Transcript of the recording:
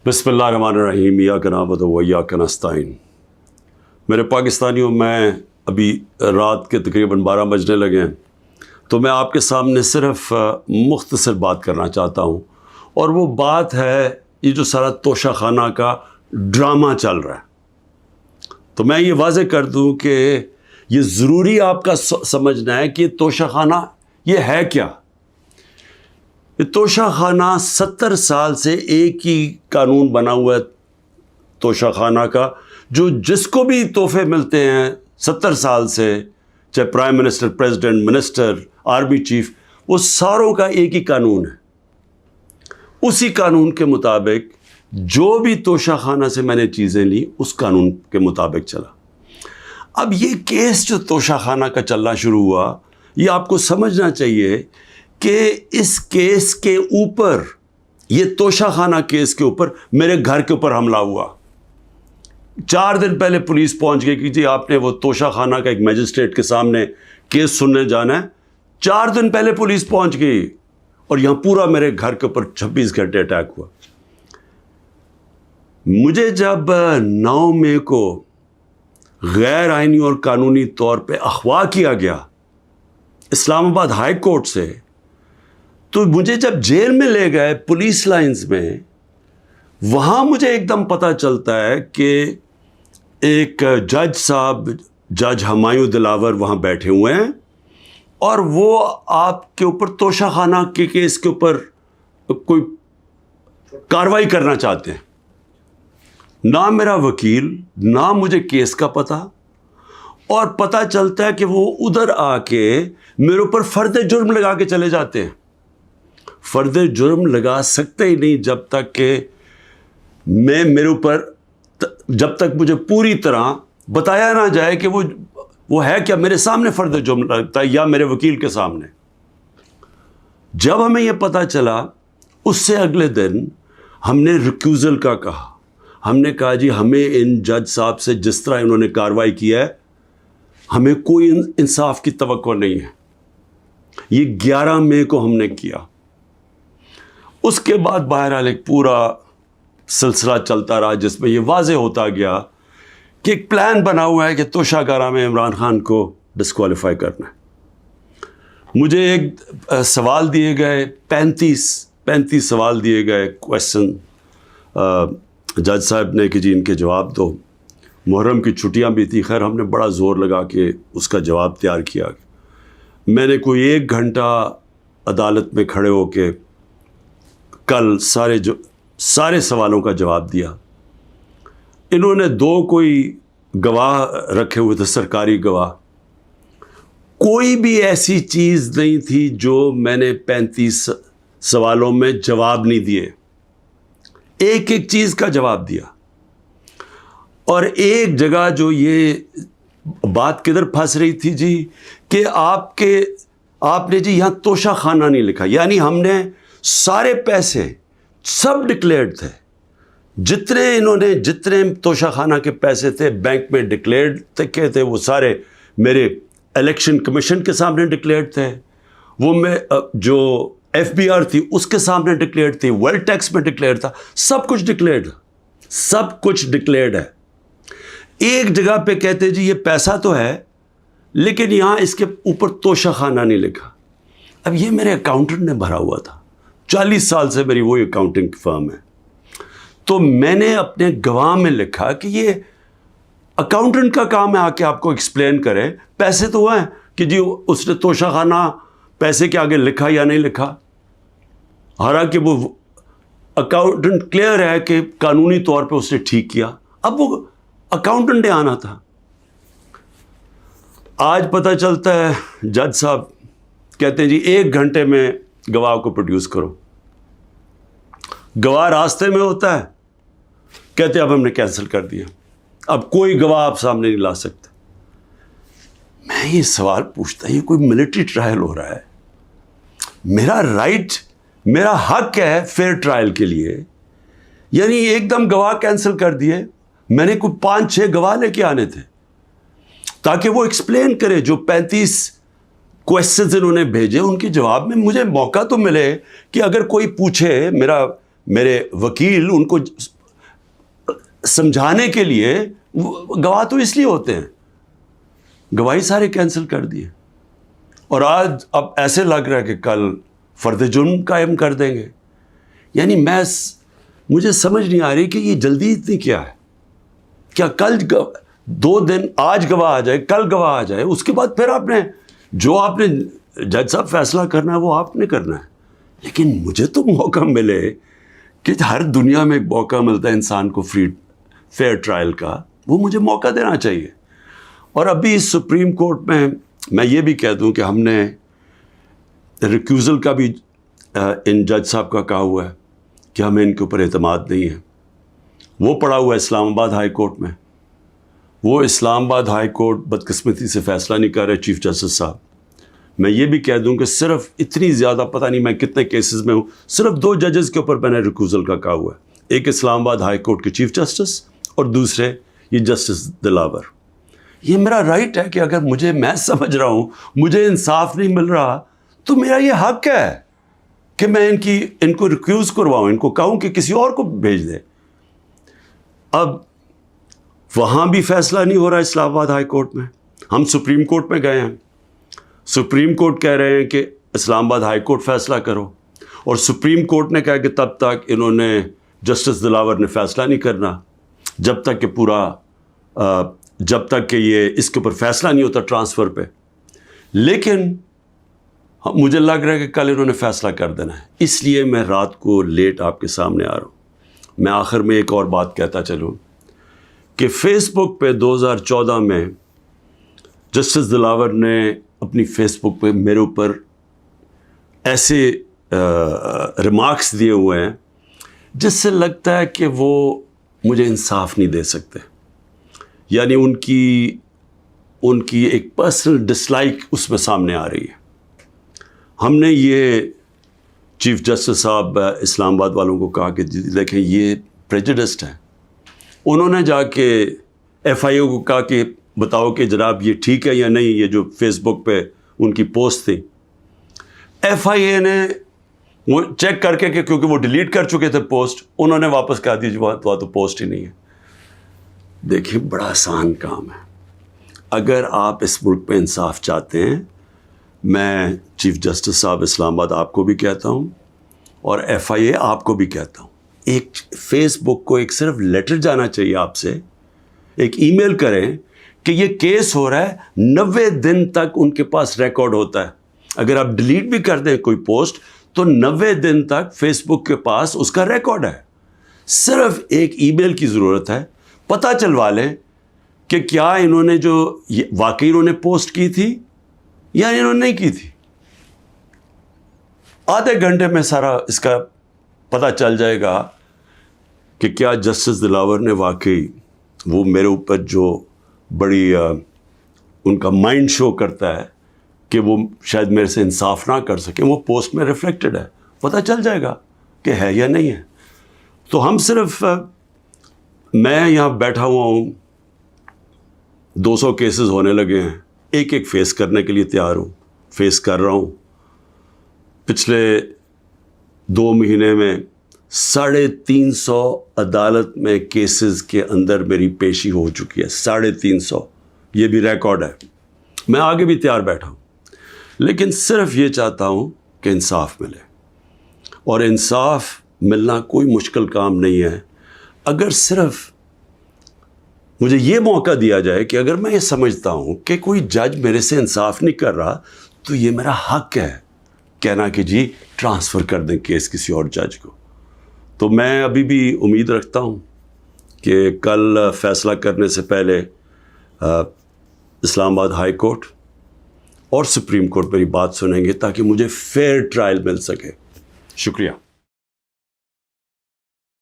بسم اللہ الرحمن الرحیم ایاک نعبد و ایاک نستعین۔ میرے پاکستانیوں، میں ابھی رات کے تقریباً 12 بجنے لگے ہیں، تو میں آپ کے سامنے صرف مختصر بات کرنا چاہتا ہوں، اور وہ بات ہے یہ جو سارا توشہ خانہ کا ڈرامہ چل رہا ہے۔ تو میں یہ واضح کر دوں کہ یہ ضروری آپ کا سمجھنا ہے کہ یہ توشہ خانہ یہ ہے کیا۔ یہ توشہ خانہ 70 سال سے ایک ہی قانون بنا ہوا ہے توشہ خانہ کا، جو جس کو بھی تحفے ملتے ہیں 70 سال سے، چاہے prime minister, president, minister, army chief, وہ ساروں کا ایک ہی قانون ہے۔ اسی قانون کے مطابق جو بھی توشہ خانہ سے میں نے چیزیں لی، اس قانون کے مطابق چلا۔ اب یہ کیس جو توشہ خانہ کا چلنا شروع ہوا، یہ آپ کو سمجھنا چاہیے کہ اس کیس کے اوپر، یہ توشہ خانہ کیس کے اوپر میرے گھر کے اوپر حملہ ہوا۔ 4 دن پہلے پولیس پہنچ گئی کہ جی آپ نے وہ توشہ خانہ کا ایک میجسٹریٹ کے سامنے کیس سننے جانا ہے۔ 4 دن پہلے پولیس پہنچ گئی، اور یہاں پورا میرے گھر کے اوپر 26 گھنٹے اٹیک ہوا۔ مجھے جب 9 مئی کو غیر آئینی اور قانونی طور پہ اغوا کیا گیا اسلام آباد ہائی کورٹ سے، تو مجھے جب جیل میں لے گئے پولیس لائنز میں، وہاں مجھے ایک دم پتہ چلتا ہے کہ ایک جج صاحب، جج ہمایوں دلاور وہاں بیٹھے ہوئے ہیں، اور وہ آپ کے اوپر توشہ خانہ کے کیس کے اوپر کوئی کارروائی کرنا چاہتے ہیں۔ نہ میرا وکیل، نہ مجھے کیس کا پتہ، اور پتہ چلتا ہے کہ وہ ادھر آ کے میرے اوپر فرد جرم لگا کے چلے جاتے ہیں۔ فرد جرم لگا سکتے ہی نہیں جب تک کہ میرے اوپر، جب تک مجھے پوری طرح بتایا نہ جائے کہ وہ ہے کیا، میرے سامنے فرد جرم لگتا ہے یا میرے وکیل کے سامنے۔ جب ہمیں یہ پتہ چلا، اس سے اگلے دن ہم نے ریکیوزل کا کہا۔ ہم نے کہا جی ہمیں ان جج صاحب سے جس طرح انہوں نے کارروائی کی ہے، ہمیں کوئی انصاف کی توقع نہیں ہے۔ یہ 11 مئی کو ہم نے کیا۔ اس کے بعد بہرحال ایک پورا سلسلہ چلتا رہا، جس میں یہ واضح ہوتا گیا کہ ایک پلان بنا ہوا ہے کہ توشہ خانہ میں عمران خان کو ڈسکوالیفائی کرنا ہے۔ مجھے ایک سوال دیے گئے، 35 سوال دیے گئے، کویسچن جج صاحب نے کہ جی ان کے جواب دو۔ محرم کی چھٹیاں بھی تھی، خیر ہم نے بڑا زور لگا کے اس کا جواب تیار کیا۔ میں نے کوئی 1 گھنٹہ عدالت میں کھڑے ہو کے کل سارے سوالوں کا جواب دیا۔ انہوں نے 2 کوئی گواہ رکھے ہوئے تھے، سرکاری گواہ۔ کوئی بھی ایسی چیز نہیں تھی جو میں نے 35 سوالوں میں جواب نہیں دیے، ایک چیز کا جواب دیا۔ اور ایک جگہ جو یہ بات کدھر پھنس رہی تھی جی، کہ آپ نے جی یہاں توشہ خانہ نہیں لکھا، یعنی ہم نے سارے پیسے سب ڈکلیئرڈ تھے، جتنے توشہ خانہ کے پیسے تھے بینک میں ڈکلیئرڈ تھے، وہ سارے میرے الیکشن کمیشن کے سامنے ڈکلیئرڈ تھے، وہ میں جو FBR تھی اس کے سامنے ڈکلیئرڈ تھی، ویلتھ ٹیکس میں ڈکلیئرڈ تھا، سب کچھ ڈکلیئرڈ ہے۔ ایک جگہ پہ کہتے جی یہ پیسہ تو ہے، لیکن یہاں اس کے اوپر توشہ خانہ نہیں لکھا۔ اب یہ میرے اکاؤنٹنٹ نے بھرا ہوا تھا، 40 سال سے میری وہی اکاؤنٹنگ فرم ہے۔ تو میں نے اپنے گواہ میں لکھا کہ یہ اکاؤنٹنٹ کا کام ہے آ کے آپ کو ایکسپلین کرے، پیسے تو ہیں کہ جی اس نے توشہ خانہ پیسے کے آگے لکھا یا نہیں لکھا۔ حالانکہ وہ اکاؤنٹنٹ کلیئر ہے کہ قانونی طور پہ اس نے ٹھیک کیا۔ اب وہ اکاؤنٹنٹ نے آنا تھا۔ آج پتہ چلتا ہے جج صاحب کہتے ہیں جی 1 گھنٹے میں گواہ کو پروڈیوس کرو۔ گواہ راستے میں ہوتا ہے، کہتے اب ہم نے کینسل کر دیا، اب کوئی گواہ آپ سامنے نہیں لا سکتے۔ میں یہ سوال پوچھتا، یہ کوئی ملٹری ٹرائل ہو رہا ہے، میرا رائٹ، میرا حق ہے فیئر ٹرائل کے لیے، یعنی ایک دم گواہ کینسل کر دیے۔ میں نے کوئی 5-6 گواہ لے کے آنے تھے تاکہ وہ ایکسپلین کرے، جو 35 کویسچنز انہوں نے بھیجے ان کے جواب میں مجھے موقع تو ملے کہ اگر کوئی پوچھے، میرے وکیل ان کو سمجھانے کے لیے گواہ تو اس لیے ہوتے ہیں، گواہی سارے کینسل کر دیے، اور آج اب ایسے لگ رہا ہے کہ کل فرد جرم قائم کر دیں گے. یعنی مجھے سمجھ نہیں آ رہی کہ یہ جلدی اتنی کیا ہے. کیا کل 2 دن، آج گواہ آ جائے، کل گواہ آ جائے، اس کے بعد پھر آپ نے جج صاحب فیصلہ کرنا ہے وہ آپ نے کرنا ہے. لیکن مجھے تو موقع ملے کہ ہر دنیا میں ایک موقع ملتا ہے انسان کو فیئر ٹرائل کا، وہ مجھے موقع دینا چاہیے. اور ابھی سپریم کورٹ میں یہ بھی کہہ دوں کہ ہم نے ریکیوزل کا بھی ان جج صاحب کا کہا ہوا ہے کہ ہمیں ان کے اوپر اعتماد نہیں ہے. وہ پڑا ہوا ہے اسلام آباد ہائی کورٹ میں. وہ اسلام آباد ہائی کورٹ بدقسمتی سے فیصلہ نہیں کر رہے چیف جسٹس صاحب. میں یہ بھی کہہ دوں کہ صرف اتنی زیادہ پتہ نہیں میں کتنے کیسز میں ہوں، صرف 2 ججز کے اوپر میں نے ریکوزل کا کہا ہوا ہے. ایک اسلام آباد ہائی کورٹ کے چیف جسٹس اور دوسرے یہ جسٹس دلاور. یہ میرا رائٹ ہے کہ اگر میں سمجھ رہا ہوں مجھے انصاف نہیں مل رہا تو میرا یہ حق ہے کہ میں ان کو ریکیوز کرواؤں، ان کو کہوں کہ کسی اور کو بھیج دے. اب وہاں بھی فیصلہ نہیں ہو رہا اسلام آباد ہائی کورٹ میں. ہم سپریم کورٹ میں گئے ہیں، سپریم کورٹ کہہ رہے ہیں کہ اسلام آباد ہائی کورٹ فیصلہ کرو، اور سپریم کورٹ نے کہا کہ تب تک انہوں نے جسٹس دلاور نے فیصلہ نہیں کرنا جب تک کہ یہ اس کے اوپر فیصلہ نہیں ہوتا ٹرانسفر پہ. لیکن مجھے لگ رہا ہے کہ کل انہوں نے فیصلہ کر دینا ہے، اس لیے میں رات کو لیٹ آپ کے سامنے آ رہا ہوں. میں آخر میں ایک اور بات کہتا چلوں کہ فیس بک پہ 2014 میں جسٹس دلاور نے اپنی فیس بک پہ میرے اوپر ایسے ریمارکس دیے ہوئے ہیں جس سے لگتا ہے کہ وہ مجھے انصاف نہیں دے سکتے. یعنی ان کی ایک پرسنل ڈسلائک اس میں سامنے آ رہی ہے. ہم نے یہ چیف جسٹس صاحب اسلام آباد والوں کو کہا کہ دیکھیں یہ پریجوڈسڈ ہے. انہوں نے جا کے ایف آئی اے کو کہا کہ بتاؤ کہ جناب یہ ٹھیک ہے یا نہیں، یہ جو فیس بک پہ ان کی پوسٹ تھی. ایف آئی اے نے وہ چیک کر کے کہ کیونکہ وہ ڈیلیٹ کر چکے تھے پوسٹ، انہوں نے واپس کہا دی وہاں تو پوسٹ ہی نہیں ہے. دیکھیں بڑا آسان کام ہے. اگر آپ اس ملک پہ انصاف چاہتے ہیں، میں چیف جسٹس صاحب اسلام آباد آپ کو بھی کہتا ہوں اور ایف آئی اے آپ کو بھی کہتا ہوں، ایک فیس بک کو ایک صرف لیٹر جانا چاہیے آپ سے، ایک ای میل کریں کہ یہ کیس ہو رہا ہے. 90 دن تک ان کے پاس ریکارڈ ہوتا ہے. اگر آپ ڈیلیٹ بھی کر دیں کوئی پوسٹ تو 90 دن تک فیس بک کے پاس اس کا ریکارڈ ہے. صرف ایک ای میل کی ضرورت ہے. پتہ چلوا لیں کہ کیا انہوں نے واقعی انہوں نے پوسٹ کی تھی یا انہوں نے نہیں کی تھی. آدھے گھنٹے میں سارا اس کا پتہ چل جائے گا کہ کیا جسٹس دلاور نے واقعی وہ میرے اوپر جو بڑی ان کا مائنڈ شو کرتا ہے کہ وہ شاید میرے سے انصاف نہ کر سکیں، وہ پوسٹ میں ریفلیکٹڈ ہے. پتہ چل جائے گا کہ ہے یا نہیں ہے. تو ہم صرف میں یہاں بیٹھا ہوا ہوں، 200 کیسز ہونے لگے ہیں، ایک فیس کرنے کے لیے تیار ہوں، فیس کر رہا ہوں. پچھلے 2 مہینے میں 350 عدالت میں کیسز کے اندر میری پیشی ہو چکی ہے. 350، یہ بھی ریکارڈ ہے. میں آگے بھی تیار بیٹھا ہوں، لیکن صرف یہ چاہتا ہوں کہ انصاف ملے. اور انصاف ملنا کوئی مشکل کام نہیں ہے. اگر صرف مجھے یہ موقع دیا جائے کہ اگر میں یہ سمجھتا ہوں کہ کوئی جج میرے سے انصاف نہیں کر رہا تو یہ میرا حق ہے کہنا کہ جی ٹرانسفر کر دیں کیس کسی اور جج کو. تو میں ابھی بھی امید رکھتا ہوں کہ کل فیصلہ کرنے سے پہلے اسلام آباد ہائی کورٹ اور سپریم کورٹ میری بات سنیں گے تاکہ مجھے فیئر ٹرائل مل سکے. شکریہ.